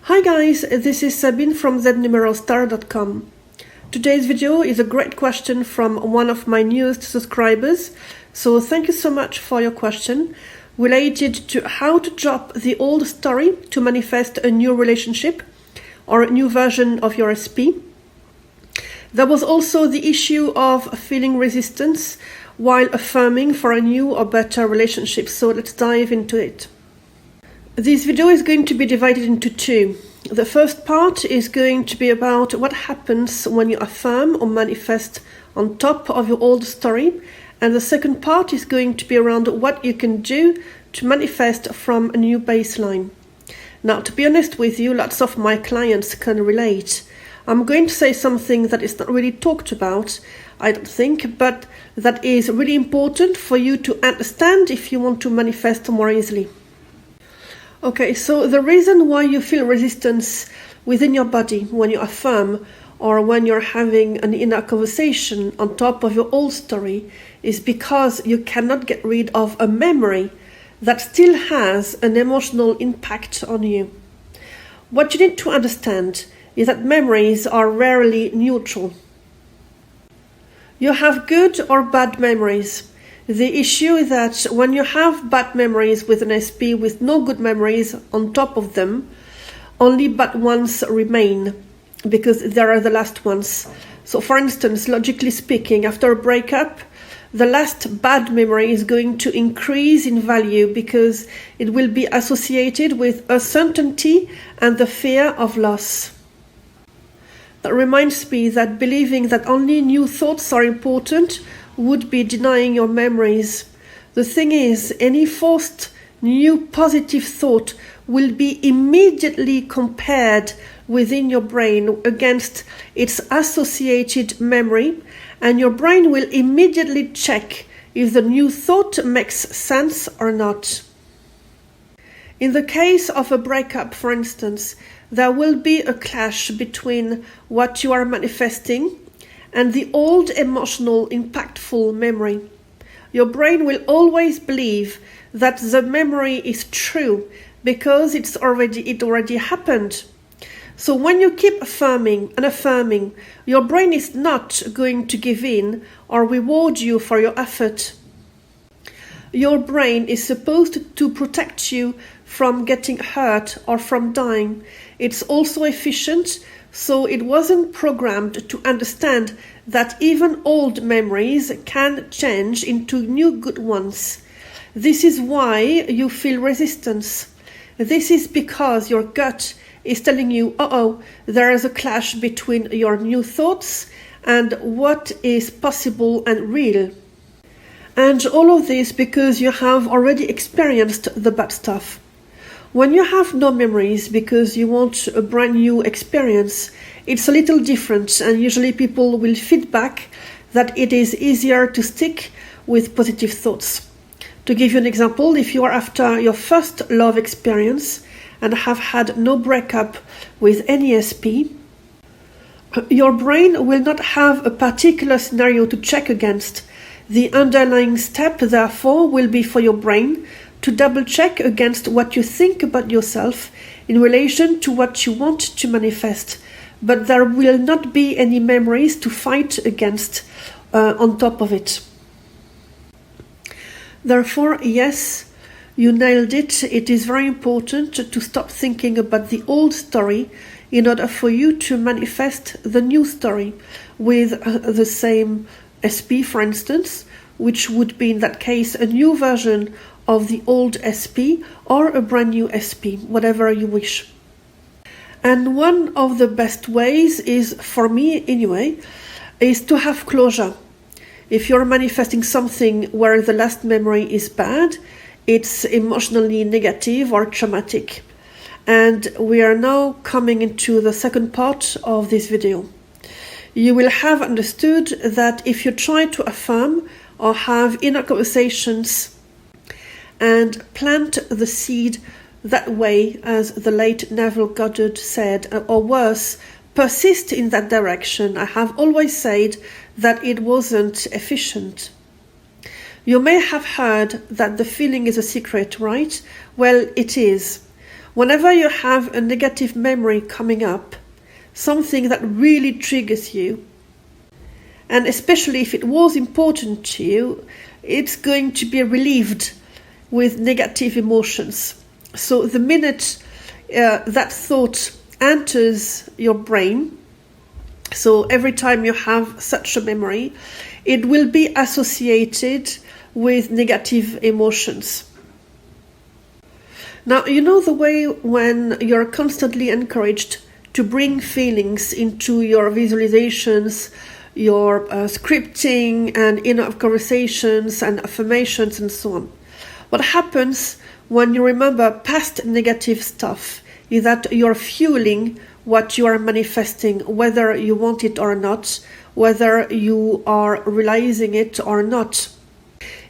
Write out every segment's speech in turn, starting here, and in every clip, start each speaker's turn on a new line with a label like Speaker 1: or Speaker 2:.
Speaker 1: Hi guys, this is Sabine from Zennumerostar.com. Today's video is a great question from one of my newest subscribers, so thank you so much for your question related to how to drop the old story to manifest a new relationship or a new version of your SP. There was also the issue of feeling resistance while affirming for a new or better relationship, so let's dive into it. This video is going to be divided into two. The first part is going to be about what happens when you affirm or manifest on top of your old story, and the second part is going to be around what you can do to manifest from a new baseline. Now, to be honest with you, lots of my clients can relate. I'm going to say something that is not really talked about, I don't think, but that is really important for you to understand if you want to manifest more easily. Okay, so the reason why you feel resistance within your body when you affirm or when you're having an inner conversation on top of your old story is because you cannot get rid of a memory that still has an emotional impact on you. What you need to understand is that memories are rarely neutral. You have good or bad memories. The issue is that when you have bad memories with an SP with no good memories on top of them, only bad ones remain because they are the last ones. So for instance, logically speaking, after a breakup, the last bad memory is going to increase in value because it will be associated with uncertainty and the fear of loss. That reminds me that believing that only new thoughts are important would be denying your memories. The thing is, any forced new positive thought will be immediately compared within your brain against its associated memory, and your brain will immediately check if the new thought makes sense or not. In the case of a breakup, for instance, there will be a clash between what you are manifesting and the old emotional impactful memory. Your brain will always believe that the memory is true because it already happened. So when you keep affirming and affirming, your brain is not going to give in or reward you for your effort. Your brain is supposed to protect you from getting hurt or from dying. It's also efficient, so it wasn't programmed to understand that even old memories can change into new good ones. This is why you feel resistance. This is because your gut is telling you, there is a clash between your new thoughts and what is possible and real. And all of this because you have already experienced the bad stuff. When you have no memories because you want a brand new experience, it's a little different, and usually people will feedback that it is easier to stick with positive thoughts. To give you an example, if you are after your first love experience and have had no breakup with any SP, your brain will not have a particular scenario to check against. The underlying step, therefore, will be for your brain to double check against what you think about yourself in relation to what you want to manifest. But there will not be any memories to fight against on top of it. Therefore, yes, you nailed it. It is very important to stop thinking about the old story in order for you to manifest the new story with the same SP, for instance, which would be in that case a new version of the old SP or a brand new SP, whatever you wish. And one of the best ways is, for me anyway, is to have closure. If you're manifesting something where the last memory is bad, it's emotionally negative or traumatic. And we are now coming into the second part of this video. You will have understood that if you try to affirm or have inner conversations and plant the seed that way, as the late Neville Goddard said, or worse, persist in that direction, I have always said that it wasn't efficient. You may have heard that the feeling is a secret, right? Well, it is. Whenever you have a negative memory coming up, something that really triggers you, and especially if it was important to you, it's going to be relieved with negative emotions. So the minute that thought enters your brain, so every time you have such a memory, it will be associated with negative emotions. Now, you know the way when you're constantly encouraged to bring feelings into your visualizations, your scripting and inner conversations and affirmations and so on. What happens when you remember past negative stuff is that you're fueling what you are manifesting, whether you want it or not, whether you are realizing it or not.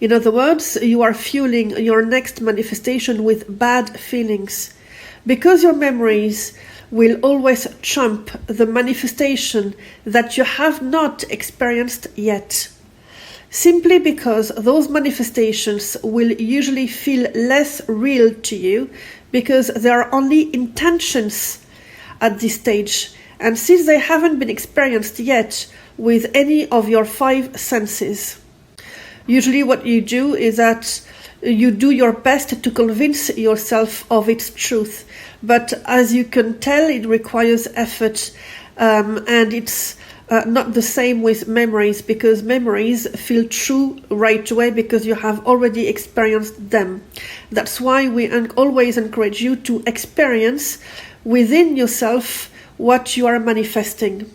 Speaker 1: In other words, you are fueling your next manifestation with bad feelings, because your memories will always trump the manifestation that you have not experienced yet. Simply because those manifestations will usually feel less real to you because they are only intentions at this stage, and since they haven't been experienced yet with any of your 5 senses. Usually what you do is that you do your best to convince yourself of its truth, but as you can tell, it requires effort, and it's not the same with memories, because memories feel true right away because you have already experienced them. That's why we always encourage you to experience within yourself what you are manifesting.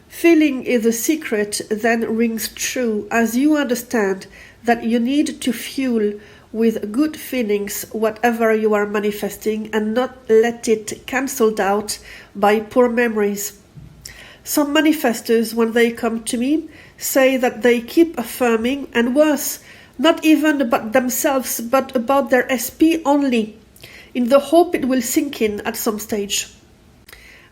Speaker 1: Feeling is a secret then rings true as you understand that you need to fuel with good feelings whatever you are manifesting and not let it cancelled out by poor memories. Some manifestors, when they come to me, say that they keep affirming, and worse, not even about themselves but about their SP only, in the hope it will sink in at some stage.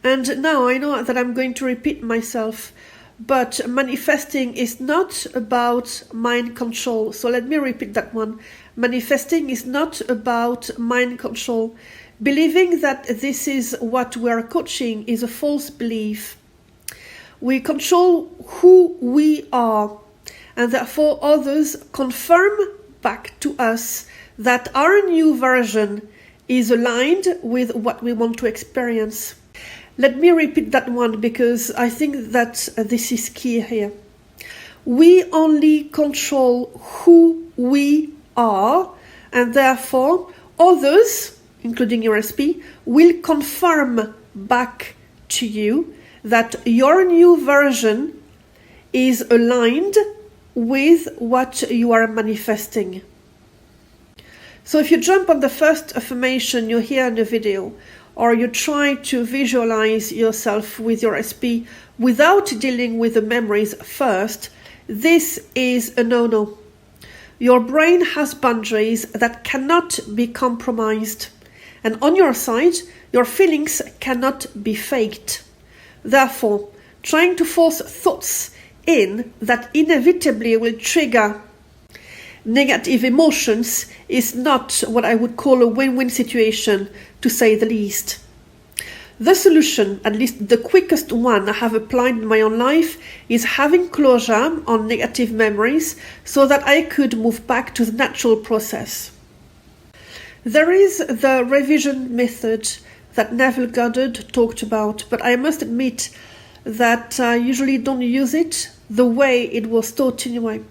Speaker 1: And now I know that I'm going to repeat myself, but manifesting is not about mind control. So let me repeat that one. Manifesting is not about mind control. Believing that this is what we are coaching is a false belief. We control who we are, and therefore others confirm back to us that our new version is aligned with what we want to experience. Let me repeat that one because I think that this is key here. We only control who we are, and therefore others, including your SP, will confirm back to you that your new version is aligned with what you are manifesting. So if you jump on the first affirmation you hear in the video, or you try to visualize yourself with your SP without dealing with the memories first, this is a no-no. Your brain has boundaries that cannot be compromised, and on your side, your feelings cannot be faked. Therefore, trying to force thoughts in that inevitably will trigger negative emotions is not what I would call a win-win situation, to say the least. The solution, at least the quickest one I have applied in my own life, is having closure on negative memories so that I could move back to the natural process. There is the revision method that Neville Goddard talked about, but I must admit that I usually don't use it the way it was taught anyway.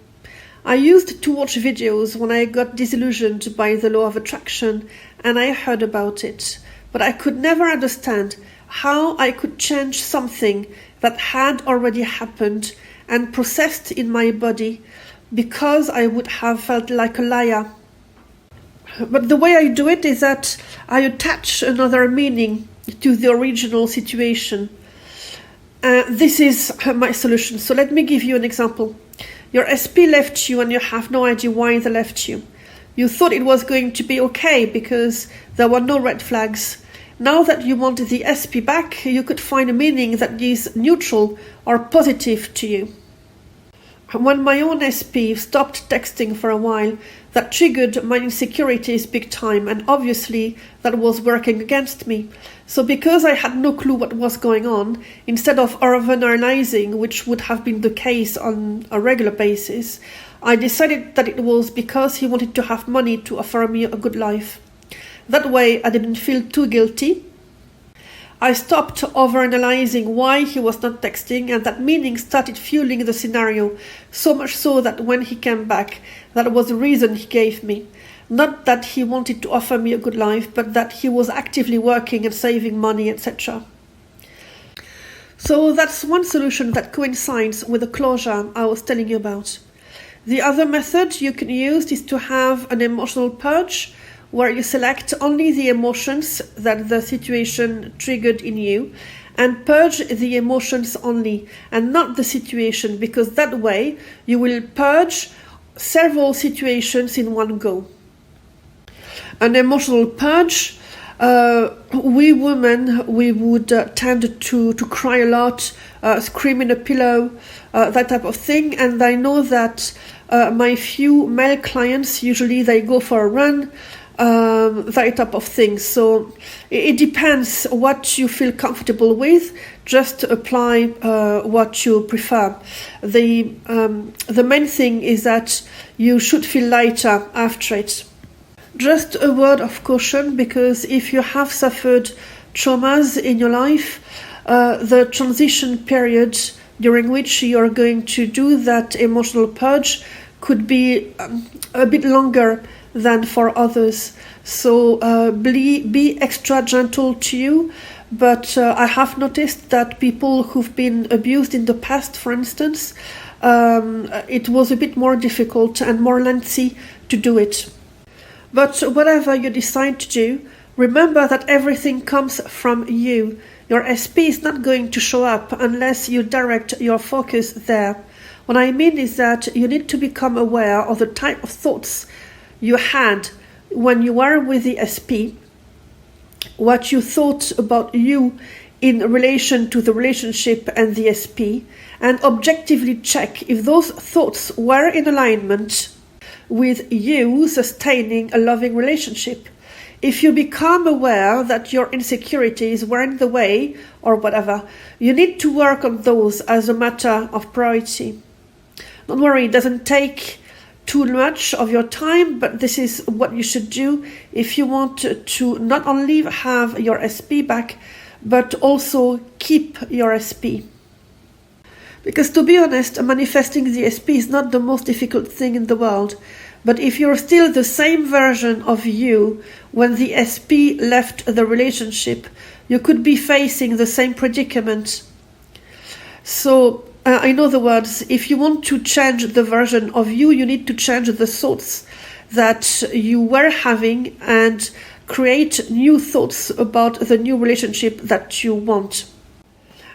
Speaker 1: I used to watch videos when I got disillusioned by the law of attraction, and I heard about it, but I could never understand how I could change something that had already happened and processed in my body, because I would have felt like a liar. But the way I do it is that I attach another meaning to the original situation. This is my solution. So let me give you an example. Your SP left you and you have no idea why they left you. You thought it was going to be okay because there were no red flags. Now that you want the SP back, you could find a meaning that is neutral or positive to you. When my own SP stopped texting for a while, that triggered my insecurities big time, and obviously that was working against me. So because I had no clue what was going on, instead of overanalyzing, which would have been the case on a regular basis, I decided that it was because he wanted to have money to offer me a good life. That way I didn't feel too guilty. I stopped overanalyzing why he was not texting, and that meaning started fueling the scenario, so much so that when he came back, that was the reason he gave me. Not that he wanted to offer me a good life, but that he was actively working and saving money, etc. So that's one solution that coincides with the closure I was telling you about. The other method you can use is to have an emotional purge, where you select only the emotions that the situation triggered in you and purge the emotions only and not the situation, because that way you will purge several situations in one go. An emotional purge, we women, we would tend to cry a lot, scream in a pillow, that type of thing. And I know that my few male clients, usually they go for a run, that type of thing. So it depends what you feel comfortable with. Just apply what you prefer. The main thing is that you should feel lighter after it. Just a word of caution, because if you have suffered traumas in your life, the transition period during which you are going to do that emotional purge could be a bit longer than for others. So be extra gentle to you. But I have noticed that people who've been abused in the past, for instance, it was a bit more difficult and more lengthy to do it. But whatever you decide to do, remember that everything comes from you. Your SP is not going to show up unless you direct your focus there. What I mean is that you need to become aware of the type of thoughts you had when you were with the SP, what you thought about you in relation to the relationship and the SP, and objectively check if those thoughts were in alignment with you sustaining a loving relationship. If you become aware that your insecurities were in the way or whatever, you need to work on those as a matter of priority. Don't worry, it doesn't take too much of your time, but this is what you should do if you want to not only have your SP back, but also keep your SP. Because to be honest, manifesting the SP is not the most difficult thing in the world. But if you're still the same version of you when the SP left the relationship, you could be facing the same predicament. So, in other words, if you want to change the version of you, you need to change the thoughts that you were having and create new thoughts about the new relationship that you want.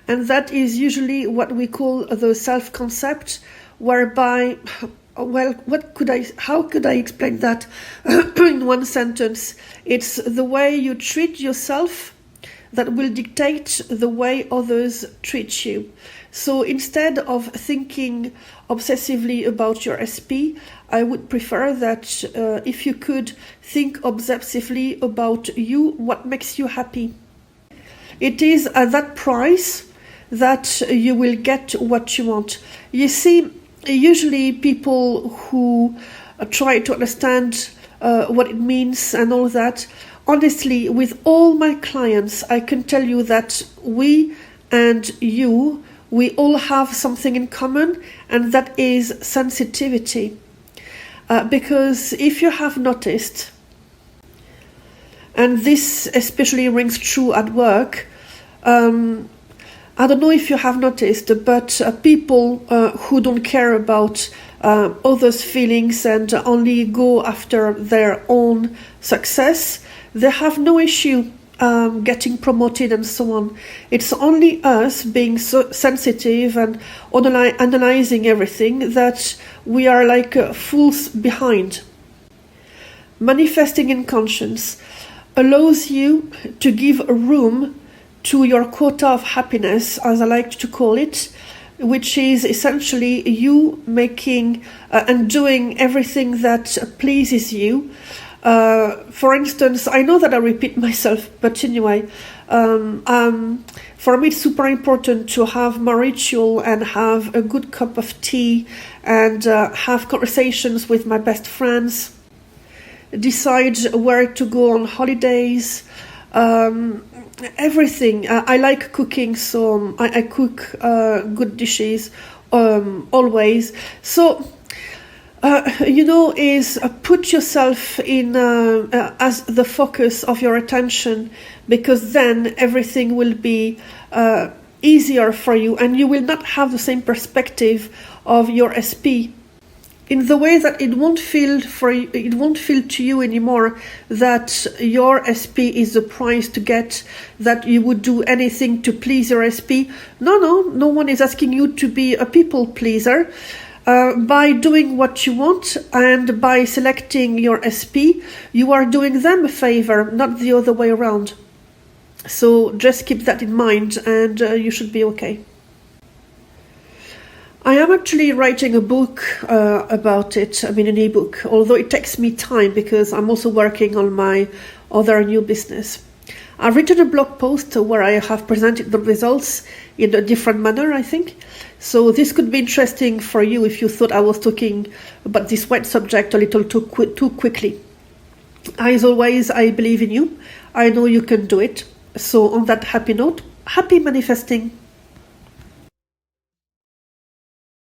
Speaker 1: And that is usually what we call the self-concept, whereby, well, how could I explain that in one sentence? It's the way you treat yourself that will dictate the way others treat you. So instead of thinking obsessively about your SP, I would prefer that if you could think obsessively about you, what makes you happy. It is at that price that you will get what you want. You see, usually people who try to understand what it means and all that, honestly, with all my clients, I can tell you that we and you, we all have something in common, and that is sensitivity. Because if you have noticed, and this especially rings true at work, I don't know if you have noticed, but people who don't care about others' feelings and only go after their own success, they have no issue getting promoted and so on. It's only us being so sensitive and analyzing everything that we are like fools behind. Manifesting in conscience allows you to give room to your quota of happiness, as I like to call it, which is essentially you making and doing everything that pleases you. For instance, I know that I repeat myself, but anyway, for me it's super important to have my ritual and have a good cup of tea and have conversations with my best friends, decide where to go on holidays, everything. I like cooking, so I cook good dishes always. So is put yourself in as the focus of your attention, because then everything will be easier for you and you will not have the same perspective of your SP, in the way that it won't feel to you anymore that your SP is the prize to get, that you would do anything to please your SP. No one is asking you to be a people pleaser. By doing what you want and by selecting your SP, you are doing them a favor, not the other way around. So just keep that in mind and you should be okay. I am actually writing a book about it, an ebook, although it takes me time because I'm also working on my other new business. I've written a blog post where I have presented the results in a different manner, I think. So this could be interesting for you if you thought I was talking about this wet subject a little too quickly. As always, I believe in you. I know you can do it. So on that happy note, happy manifesting.